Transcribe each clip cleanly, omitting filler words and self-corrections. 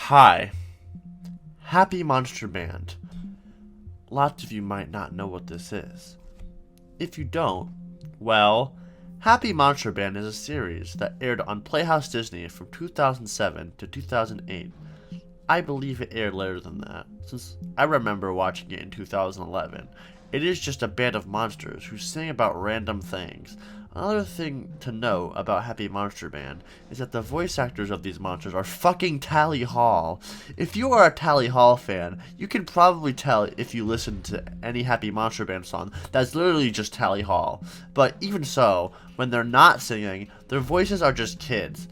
Hi, Happy Monster Band. Lots of you might not know what this is. If you don't, well, Happy Monster Band is a series that aired on Playhouse Disney from 2007 to 2008. I believe it aired later than that, since I remember watching it in 2011. It is just a band of monsters who sing about random things. Another thing to note about Happy Monster Band is that the voice actors of these monsters are fucking Tally Hall. If you are a Tally Hall fan, you can probably tell if you listen to any Happy Monster Band song that's literally just Tally Hall. But even so, when they're not singing, their voices are just kids.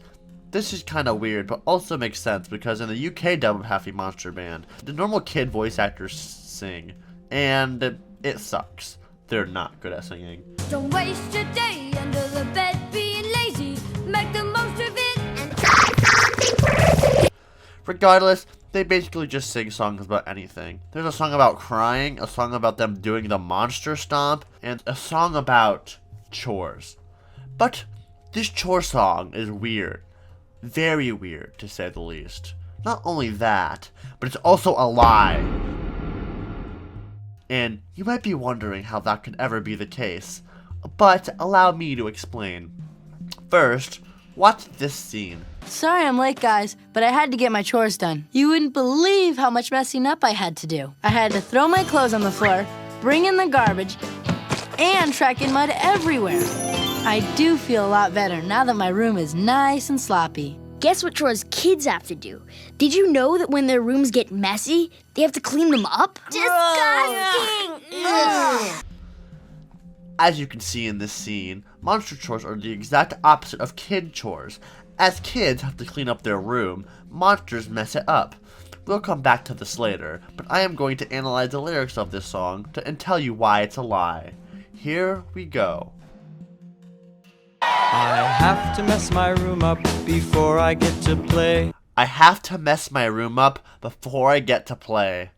This is kinda weird, but also makes sense because in the UK dub of Happy Monster Band, the normal kid voice actors sing, and it sucks. They're not good at singing. Don't waste your day under the bed being lazy. Make the most of it and try something crazy. Regardless, they basically just sing songs about anything. There's a song about crying, a song about them doing the monster stomp, and a song about chores. But this chore song is weird. Very weird, to say the least. Not only that, but it's also a lie. And you might be wondering how that could ever be the case, but allow me to explain. First, watch this scene. Sorry I'm late, guys, but I had to get my chores done. You wouldn't believe how much messing up I had to do. I had to throw my clothes on the floor, bring in the garbage, and track in mud everywhere. I do feel a lot better now that my room is nice and sloppy. Guess what chores kids have to do? Did you know that when their rooms get messy, they have to clean them up? Disgusting! As you can see in this scene, monster chores are the exact opposite of kid chores. As kids have to clean up their room, monsters mess it up. We'll come back to this later, but I am going to analyze the lyrics of this song and tell you why it's a lie. Here we go. I have to mess my room up before I get to play. I have to mess my room up before I get to play.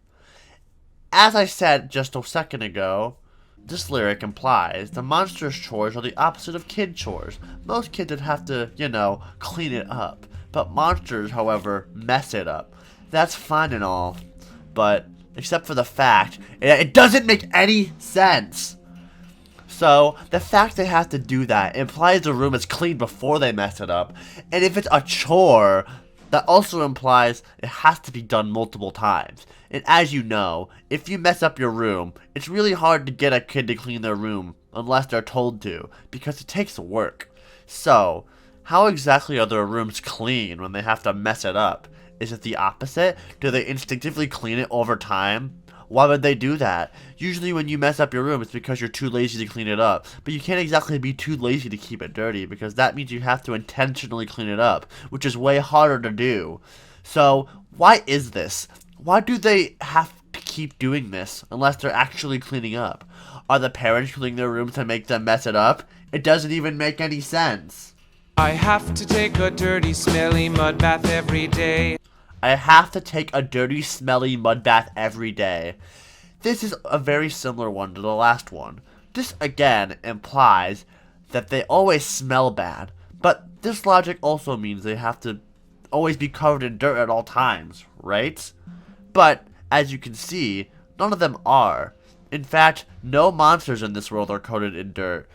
As I said just a second ago, this lyric implies the monster's chores are the opposite of kid chores. Most kids would have to, clean it up. But monsters, however, mess it up. That's fine and all, but except for the fact it doesn't make any sense. So, the fact they have to do that implies the room is clean before they mess it up. And if it's a chore, that also implies it has to be done multiple times. And as you know, if you mess up your room, it's really hard to get a kid to clean their room unless they're told to, because it takes work. So, how exactly are their rooms clean when they have to mess it up? Is it the opposite? Do they instinctively clean it over time? Why would they do that? Usually when you mess up your room, it's because you're too lazy to clean it up. But you can't exactly be too lazy to keep it dirty, because that means you have to intentionally clean it up, which is way harder to do. So, why is this? Why do they have to keep doing this unless they're actually cleaning up? Are the parents cleaning their rooms to make them mess it up? It doesn't even make any sense. I have to take a dirty, smelly mud bath every day. I have to take a dirty, smelly mud bath every day. This is a very similar one to the last one. This again implies that they always smell bad, but this logic also means they have to always be covered in dirt at all times, right? But, as you can see, none of them are. In fact, no monsters in this world are coated in dirt.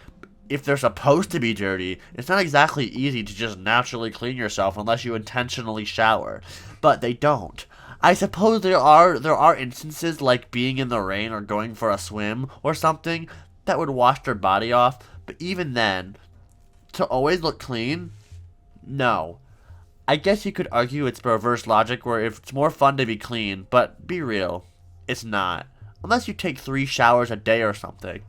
If they're supposed to be dirty, it's not exactly easy to just naturally clean yourself unless you intentionally shower. But they don't. I suppose there are instances like being in the rain or going for a swim or something that would wash their body off, but even then, to always look clean? No. I guess you could argue it's reverse logic where if it's more fun to be clean, but be real, it's not. Unless you take 3 showers a day or something.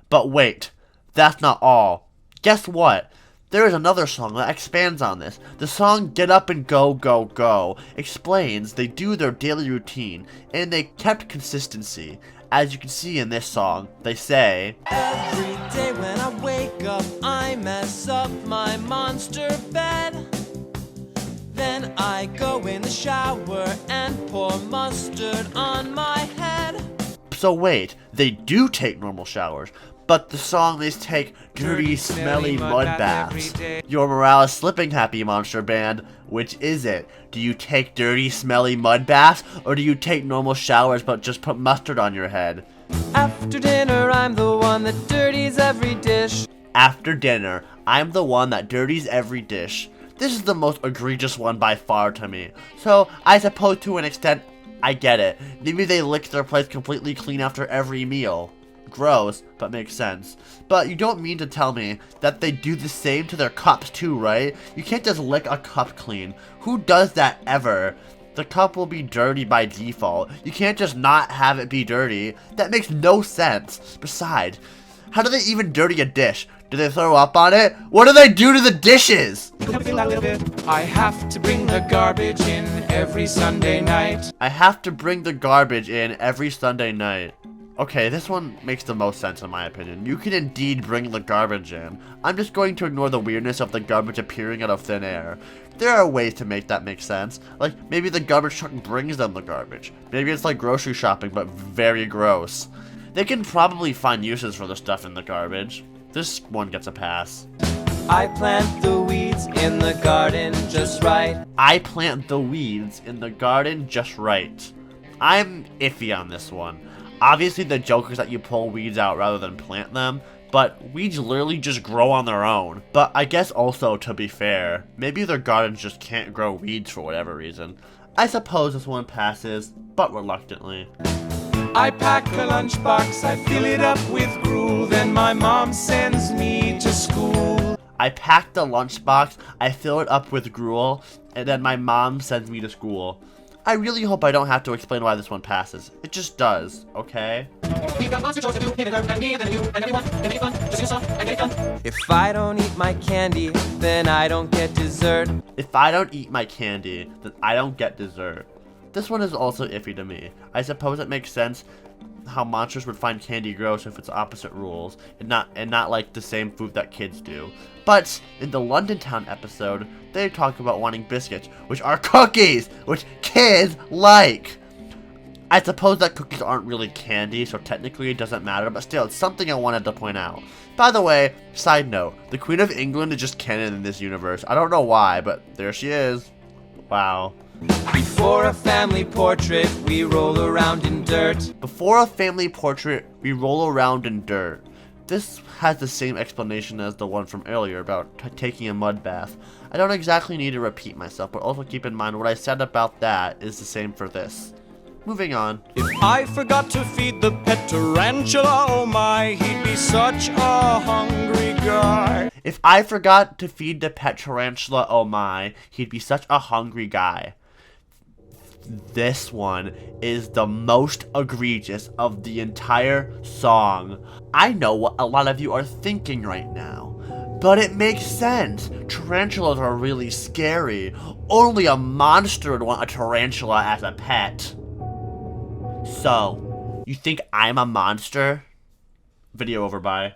But wait. That's not all. Guess what? There is another song that expands on this. The song Get Up and Go, Go, Go explains they do their daily routine, and they kept consistency. As you can see in this song, they say, Every day when I wake up, I mess up my monster bed. Then I go in the shower and pour mustard on my head. So wait, they do take normal showers, but the song is take dirty, smelly mud baths. Your morale is slipping, Happy Monster Band. Which is it? Do you take dirty, smelly mud baths, or do you take normal showers but just put mustard on your head? After dinner, I'm the one that dirties every dish. After dinner, I'm the one that dirties every dish. This is the most egregious one by far to me. So, I suppose to an extent, I get it. Maybe they lick their plates completely clean after every meal. Gross, but makes sense. But you don't mean to tell me that they do the same to their cups too, right? You can't just lick a cup clean. Who does that ever? The cup will be dirty by default. You can't just not have it be dirty. That makes no sense. Besides, how do they even dirty a dish? Do they throw up on it? What do they do to the dishes? I have to bring the garbage in every Sunday night. I have to bring the garbage in every Sunday night. Okay, this one makes the most sense in my opinion. You can indeed bring the garbage in. I'm just going to ignore the weirdness of the garbage appearing out of thin air. There are ways to make that make sense. Like, maybe the garbage truck brings them the garbage. Maybe it's like grocery shopping, but very gross. They can probably find uses for the stuff in the garbage. This one gets a pass. I plant the weeds in the garden just right. I plant the weeds in the garden just right. I'm iffy on this one. Obviously the joke is that you pull weeds out rather than plant them, but weeds literally just grow on their own. But I guess also, to be fair, maybe their gardens just can't grow weeds for whatever reason. I suppose this one passes, but reluctantly. I pack a lunchbox, I fill it up with gruel, then my mom sends me to school. I pack the lunchbox, I fill it up with gruel, and then my mom sends me to school. I really hope I don't have to explain why this one passes. It just does, okay? If I don't eat my candy, then I don't get dessert. If I don't eat my candy, then I don't get dessert. This one is also iffy to me. I suppose it makes sense how monsters would find candy gross if it's opposite rules, and not like the same food that kids do. But in the London Town episode, they talk about wanting biscuits, which are cookies, which kids like. I suppose that cookies aren't really candy, so technically it doesn't matter, but still, it's something I wanted to point out. By the way, side note, the Queen of England is just canon in this universe. I don't know why, but there she is. Wow. Before a family portrait, we roll around in dirt. Before a family portrait, we roll around in dirt. This has the same explanation as the one from earlier about taking a mud bath. I don't exactly need to repeat myself, but also keep in mind what I said about that is the same for this. Moving on. If I forgot to feed the pet tarantula, oh my, he'd be such a hungry guy. If I forgot to feed the pet tarantula, oh my, he'd be such a hungry guy. This one is the most egregious of the entire song. I know what a lot of you are thinking right now, but it makes sense. Tarantulas are really scary. Only a monster would want a tarantula as a pet. So, you think I'm a monster? Video over, bye.